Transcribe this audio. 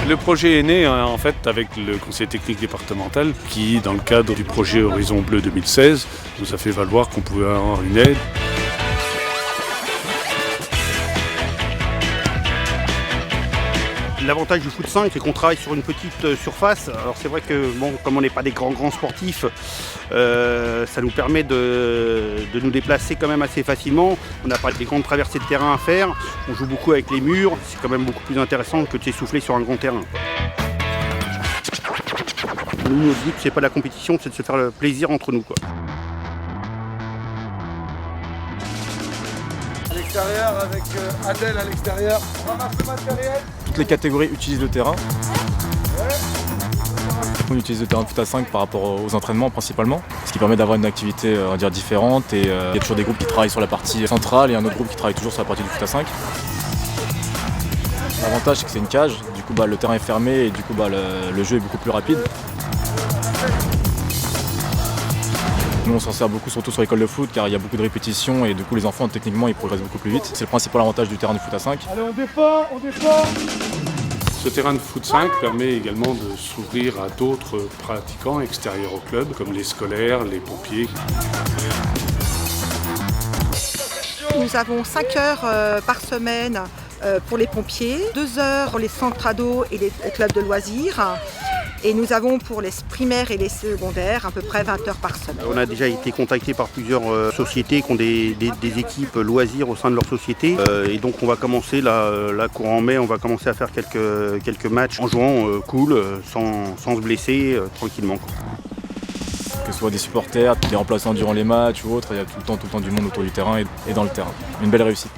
Le projet est né en fait avec le conseil technique départemental qui, dans le cadre du projet Horizon Bleu 2016, nous a fait valoir qu'on pouvait avoir une aide. L'avantage du foot 5, c'est qu'on travaille sur une petite surface. Alors c'est vrai que bon, comme on n'est pas des grands sportifs, ça nous permet de nous déplacer quand même assez facilement. On n'a pas des grandes traversées de terrain à faire. On joue beaucoup avec les murs. C'est quand même beaucoup plus intéressant que de s'essouffler sur un grand terrain. Nous, notre but, c'est pas la compétition, c'est de se faire le plaisir entre nous, quoi. À l'extérieur, avec Adèle à l'extérieur. On ramasse le matériel. Toutes les catégories utilisent le terrain. On utilise le terrain de foot à 5 par rapport aux entraînements principalement, ce qui permet d'avoir une activité on va dire, différente et il y a toujours des groupes qui travaillent sur la partie centrale et un autre groupe qui travaille toujours sur la partie du foot à 5. L'avantage c'est que c'est une cage, du coup le terrain est fermé et du coup le jeu est beaucoup plus rapide. Nous on s'en sert beaucoup surtout sur l'école de foot car il y a beaucoup de répétitions et du coup les enfants techniquement ils progressent beaucoup plus vite. C'est le principal avantage du terrain de foot à 5. Allez on défend, on défend. Ce terrain de foot 5 permet également de s'ouvrir à d'autres pratiquants extérieurs au club, comme les scolaires, les pompiers. Nous avons 5 heures par semaine pour les pompiers, 2 heures pour les centres ados et les clubs de loisirs. Et nous avons pour les primaires et les secondaires à peu près 20 heures par semaine. On a déjà été contacté par plusieurs sociétés qui ont des équipes loisirs au sein de leur société. Et donc on va commencer, là courant mai, on va commencer à faire quelques matchs en jouant cool, sans se blesser, tranquillement. Que ce soit des supporters, des remplaçants durant les matchs ou autres, il y a tout le temps du monde autour du terrain et dans le terrain. Une belle réussite.